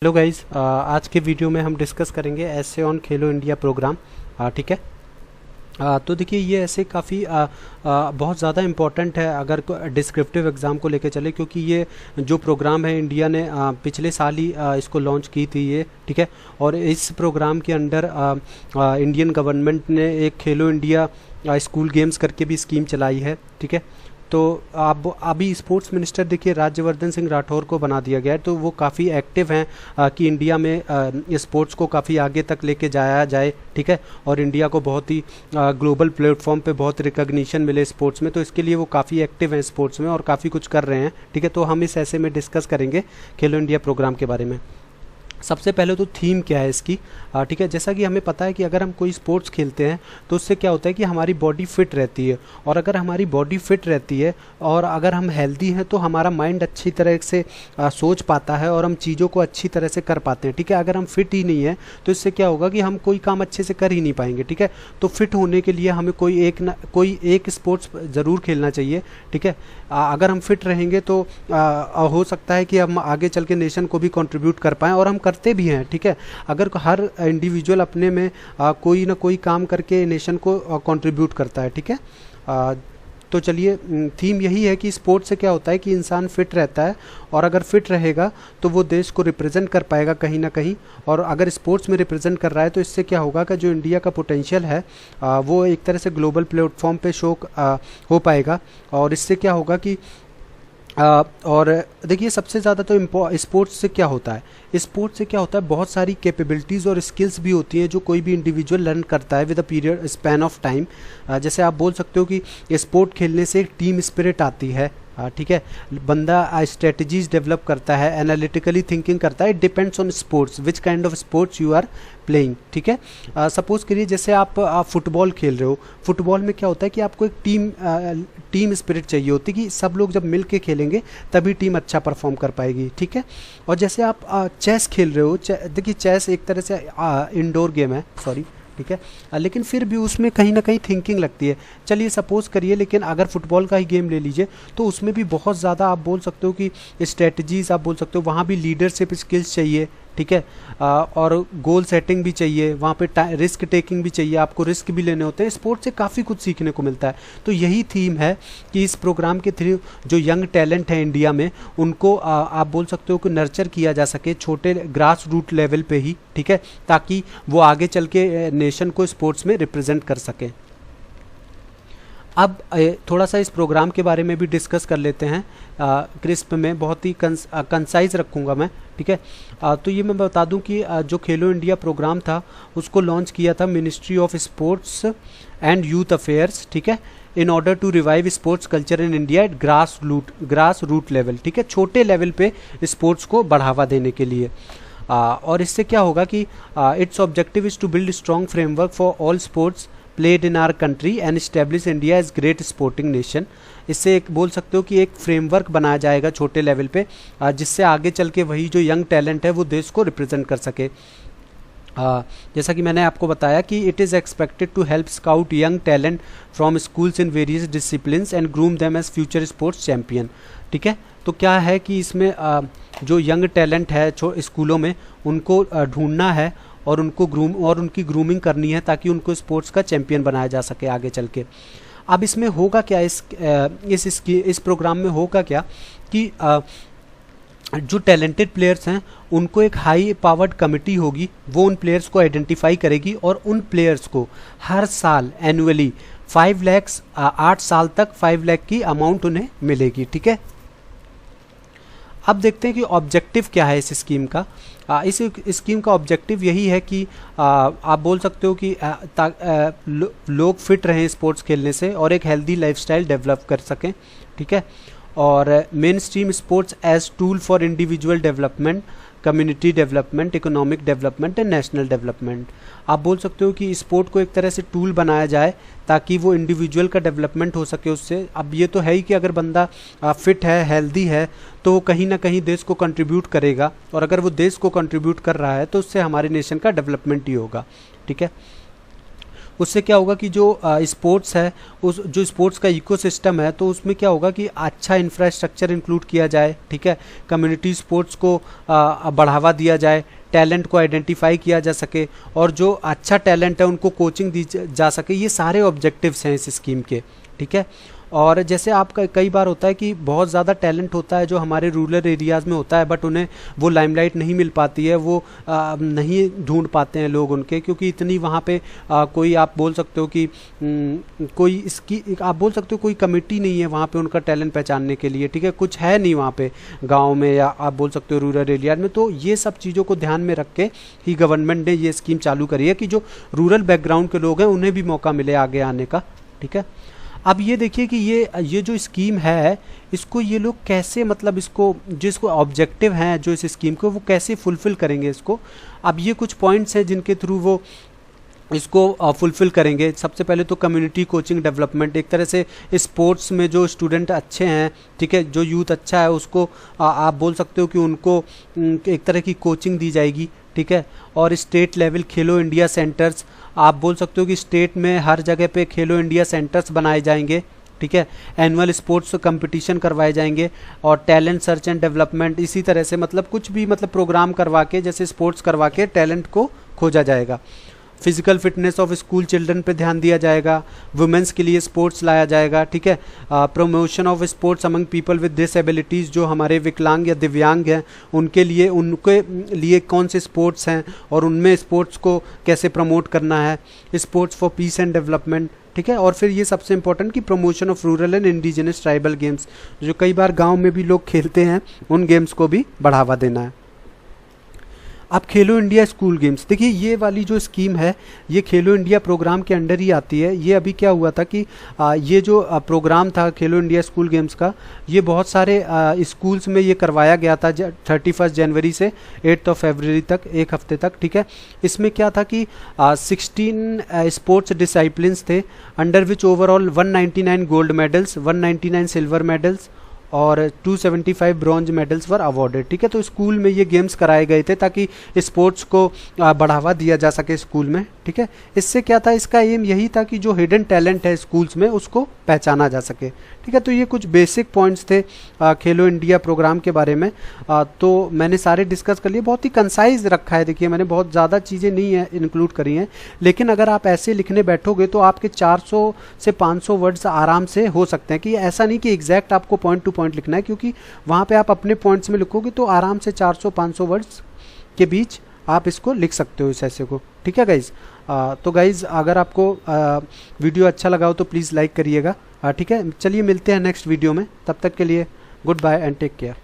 Hello guys, आज के video में हम डिस्कस करेंगे ऐसे ऑन खेलो इंडिया प्रोग्राम। ठीक है। तो देखिए ये ऐसे काफ़ी बहुत ज़्यादा इम्पोर्टेंट है अगर डिस्क्रिप्टिव एग्ज़ाम को लेके चले, क्योंकि ये जो प्रोग्राम है इंडिया ने पिछले साल ही इसको लॉन्च की थी ये। ठीक है। और इस प्रोग्राम के अंडर इंडियन गवर्नमेंट ने एक खेलो इंडिया स्कूल गेम्स करके भी स्कीम चलाई है। ठीक है। तो अब अभी स्पोर्ट्स मिनिस्टर देखिए राज्यवर्धन सिंह राठौर को बना दिया गया है, तो वो काफ़ी एक्टिव हैं कि इंडिया में स्पोर्ट्स को काफ़ी आगे तक लेके जाया जाए। ठीक है। और इंडिया को बहुत ही ग्लोबल प्लेटफॉर्म पे बहुत रिकग्निशन मिले स्पोर्ट्स में, तो इसके लिए वो काफ़ी एक्टिव हैं स्पोर्ट्स में और काफ़ी कुछ कर रहे हैं। ठीक है। तो हम इस ऐसे में डिस्कस करेंगे खेलो इंडिया प्रोग्राम के बारे में। सबसे पहले तो थीम क्या है इसकी। ठीक है। जैसा कि हमें पता है कि अगर हम कोई स्पोर्ट्स खेलते हैं तो उससे क्या होता है कि हमारी बॉडी फिट रहती है, और अगर हमारी बॉडी फिट रहती है और अगर हम हेल्दी हैं तो हमारा माइंड अच्छी तरह से सोच पाता है और हम चीज़ों को अच्छी तरह से कर पाते हैं। ठीक है। अगर हम फिट ही नहीं है तो इससे क्या होगा कि हम कोई काम अच्छे से कर ही नहीं पाएंगे। ठीक है। तो फिट होने के लिए हमें कोई एक स्पोर्ट्स ज़रूर खेलना चाहिए। ठीक है। अगर हम फिट रहेंगे तो हो सकता है कि हम आगे चल के नेशन को भी कंट्रीब्यूट कर पाएँ, और हम करते भी हैं। ठीक है। अगर हर इंडिविजुअल अपने में कोई ना कोई काम करके नेशन को कंट्रीब्यूट करता है। ठीक है। तो चलिए थीम यही है कि स्पोर्ट्स से क्या होता है कि इंसान फिट रहता है, और अगर फिट रहेगा तो वो देश को रिप्रेजेंट कर पाएगा कहीं ना कहीं। और अगर स्पोर्ट्स में रिप्रेजेंट कर रहा है तो इससे क्या होगा कि जो इंडिया का पोटेंशियल है वो एक तरह से ग्लोबल प्लेटफॉर्म पे शो हो पाएगा। और इससे क्या होगा कि और देखिए सबसे ज़्यादा तो स्पोर्ट्स से क्या होता है, स्पोर्ट्स से क्या होता है बहुत सारी कैपेबिलिटीज़ और स्किल्स भी होती हैं जो कोई भी इंडिविजुअल लर्न करता है with a period span of time. जैसे आप बोल सकते हो कि स्पोर्ट खेलने से टीम स्पिरिट आती है। ठीक है। बंदा स्ट्रेटजीज डेवलप करता है, एनालिटिकली थिंकिंग करता है। It depends on sports which kind of sports you are playing. ठीक है। सपोज करिए जैसे आप फुटबॉल खेल रहे हो, फुटबॉल में क्या होता है कि आपको एक टीम स्पिरिट चाहिए होती है कि सब लोग जब मिल के खेलेंगे तभी टीम अच्छा परफॉर्म कर पाएगी। ठीक है। और जैसे आप चेस खेल रहे हो, देखिए चेस एक तरह से इंडोर गेम है, सॉरी। ठीक है। लेकिन फिर भी उसमें कहीं ना कहीं थिंकिंग लगती है। चलिए सपोज करिए, लेकिन अगर फुटबॉल का ही गेम ले लीजिए तो उसमें भी बहुत ज़्यादा आप बोल सकते हो कि स्ट्रेटजीज आप बोल सकते हो, वहाँ भी लीडरशिप स्किल्स चाहिए। ठीक है। और गोल सेटिंग भी चाहिए, वहाँ पे रिस्क टेकिंग भी चाहिए, आपको रिस्क भी लेने होते हैं। स्पोर्ट्स से काफ़ी कुछ सीखने को मिलता है। तो यही थीम है कि इस प्रोग्राम के थ्रू जो यंग टैलेंट है इंडिया में उनको आप बोल सकते हो कि नर्चर किया जा सके छोटे ग्रास रूट लेवल पे ही। ठीक है। ताकि वो आगे चल के नेशन को स्पोर्ट्स में रिप्रेजेंट कर सकें। अब थोड़ा सा इस प्रोग्राम के बारे में भी डिस्कस कर लेते हैं। क्रिस्प में बहुत ही कंसाइज रखूँगा मैं। ठीक है। तो ये मैं बता दूं कि जो खेलो इंडिया प्रोग्राम था उसको लॉन्च किया था ministry of sports and youth affairs. ठीक है। In order to revive sports culture in India at grass root level. ठीक है। छोटे लेवल पे स्पोर्ट्स को बढ़ावा देने के लिए। और इससे क्या होगा कि its objective is to build strong framework for all sports played in our country and establish India as great sporting nation. इससे एक बोल सकते हो कि एक फ्रेमवर्क बनाया जाएगा छोटे लेवल पे, जिससे आगे चल के वही जो यंग टैलेंट है वो देश को रिप्रेजेंट कर सके। जैसा कि मैंने आपको बताया कि it is expected to help scout young talent from schools in various disciplines and groom them as future sports champion. ठीक है। तो क्या है कि इसमें जो यंग टैलेंट है स्कूलों में उनको ढूंढना है और उनकी ग्रूमिंग करनी है ताकि उनको स्पोर्ट्स का चैम्पियन बनाया जा सके आगे चल के। अब इसमें होगा क्या, इस प्रोग्राम में होगा क्या कि जो टैलेंटेड प्लेयर्स हैं उनको एक हाई पावर्ड कमिटी होगी, वो उन प्लेयर्स को आइडेंटिफाई करेगी और उन प्लेयर्स को हर साल एनुअली 5 लाख 8 साल तक 5 लाख की अमाउंट उन्हें मिलेगी। ठीक है। अब देखते हैं कि ऑब्जेक्टिव क्या है इस स्कीम का। इस स्कीम का ऑब्जेक्टिव यही है कि आप बोल सकते हो कि लोग फिट रहें स्पोर्ट्स खेलने से और एक हेल्दी लाइफस्टाइल डेवलप कर सकें। ठीक है। और mainstream sports as tool for individual development, community development, economic development and national development. आप बोल सकते हो कि स्पोर्ट को एक तरह से टूल बनाया जाए ताकि वो इंडिविजुअल का डेवलपमेंट हो सके उससे। अब ये तो है ही कि अगर बंदा फिट है, हेल्दी है, तो वो कहीं ना कहीं देश को कंट्रीब्यूट करेगा, और अगर वो देश को कंट्रीब्यूट कर रहा है तो उससे हमारे नेशन का डेवलपमेंट ही होगा। ठीक है। उससे क्या होगा कि जो स्पोर्ट्स है, उस जो स्पोर्ट्स का इकोसिस्टम है, तो उसमें क्या होगा कि अच्छा इंफ्रास्ट्रक्चर इंक्लूड किया जाए, ठीक है, कम्युनिटी स्पोर्ट्स को बढ़ावा दिया जाए, टैलेंट को आइडेंटिफाई किया जा सके, और जो अच्छा टैलेंट है उनको कोचिंग दी जा सके। ये सारे ऑब्जेक्टिव्स हैं इस स्कीम के, ठीक है। और जैसे आपका कई बार होता है कि बहुत ज़्यादा टैलेंट होता है जो हमारे रूरल एरियाज़ में होता है, बट उन्हें वो लाइमलाइट नहीं मिल पाती है, वो नहीं ढूंढ पाते हैं लोग उनके, क्योंकि इतनी वहाँ पे कोई आप बोल सकते हो कि कोई इसकी आप बोल सकते हो कोई कमेटी नहीं है वहाँ पे उनका टैलेंट पहचानने के लिए, ठीक है, कुछ है नहीं वहाँ पे गाँव में, या आप बोल सकते हो रूरल एरिया में। तो ये सब चीज़ों को ध्यान में रख के ही गवर्नमेंट ने ये स्कीम चालू करी है कि जो रूरल बैकग्राउंड के लोग हैं उन्हें भी मौका मिले आगे आने का, ठीक है। अब ये देखिए कि ये जो स्कीम है, इसको ये लोग कैसे, मतलब इसको जो इसको ऑब्जेक्टिव हैं जो इस स्कीम को, वो कैसे फुलफ़िल करेंगे इसको। अब ये कुछ पॉइंट्स हैं जिनके थ्रू वो इसको फुलफ़िल करेंगे। सबसे पहले तो कम्युनिटी कोचिंग डेवलपमेंट, एक तरह से स्पोर्ट्स में जो स्टूडेंट अच्छे हैं, ठीक है, जो यूथ अच्छा है, उसको आप बोल सकते हो कि उनको एक तरह की कोचिंग दी जाएगी, ठीक है। और स्टेट लेवल खेलो इंडिया सेंटर्स, आप बोल सकते हो कि स्टेट में हर जगह पे खेलो इंडिया सेंटर्स बनाए जाएंगे, ठीक है। एनुअल स्पोर्ट्स कंपटीशन करवाए जाएंगे, और टैलेंट सर्च एंड डेवलपमेंट, इसी तरह से मतलब कुछ भी मतलब प्रोग्राम करवा के, जैसे स्पोर्ट्स करवा के टैलेंट को खोजा जाएगा। Physical fitness of school children पे ध्यान दिया जाएगा, वुमेंस के लिए स्पोर्ट्स लाया जाएगा, ठीक है। Promotion of sports among people with disabilities, जो हमारे विकलांग या दिव्यांग हैं उनके लिए कौन से स्पोर्ट्स हैं और उनमें स्पोर्ट्स को कैसे प्रमोट करना है। Sports for piece and development, ठीक है। और फिर ये सबसे इंपॉर्टेंट कि promotion of rural and indigenous tribal games, जो कई बार गाँव में भी लोग खेलते हैं, उन गेम्स को भी बढ़ावा देना है। अब खेलो इंडिया स्कूल गेम्स, देखिए ये वाली जो स्कीम है ये खेलो इंडिया प्रोग्राम के अंडर ही आती है। ये अभी क्या हुआ था कि ये जो प्रोग्राम था खेलो इंडिया स्कूल गेम्स का, ये बहुत सारे स्कूल्स में ये करवाया गया था 31 जनवरी से 8 फरवरी तक, एक हफ्ते तक, ठीक है। इसमें क्या था कि 16 स्पोर्ट्स डिसिप्लिन्स थे, under which overall 199 gold medals, 199 silver medals और 275 ब्रॉन्ज मेडल्स वर अवॉर्डेड, ठीक है। तो स्कूल में ये गेम्स कराए गए थे ताकि स्पोर्ट्स को बढ़ावा दिया जा सके स्कूल में, ठीक है। इससे क्या था, इसका एम यही था कि जो हिडन टैलेंट है स्कूल्स में उसको पहचाना जा सके, ठीक है। तो ये कुछ बेसिक पॉइंट्स थे खेलो इंडिया प्रोग्राम के बारे में। तो मैंने सारे डिस्कस कर लिए, बहुत ही कंसाइज रखा है, देखिए मैंने बहुत ज़्यादा चीज़ें नहीं है इंक्लूड करी हैं, लेकिन अगर आप ऐसे लिखने बैठोगे तो आपके 400 से 500 वर्ड्स आराम से हो सकते हैं। कि ऐसा नहीं कि एग्जैक्ट आपको पॉइंट टू पॉइंट लिखना है, क्योंकि वहाँ पे आप अपने पॉइंट्स में लिखोगे तो आराम से 400-500 वर्ड्स के बीच आप इसको लिख सकते हो इस ऐसे को, ठीक है गाइज़। तो गाइज़ अगर आपको वीडियो अच्छा लगा हो तो प्लीज़ लाइक करिएगा, ठीक है। चलिए मिलते हैं नेक्स्ट वीडियो में, तब तक के लिए goodbye and take care.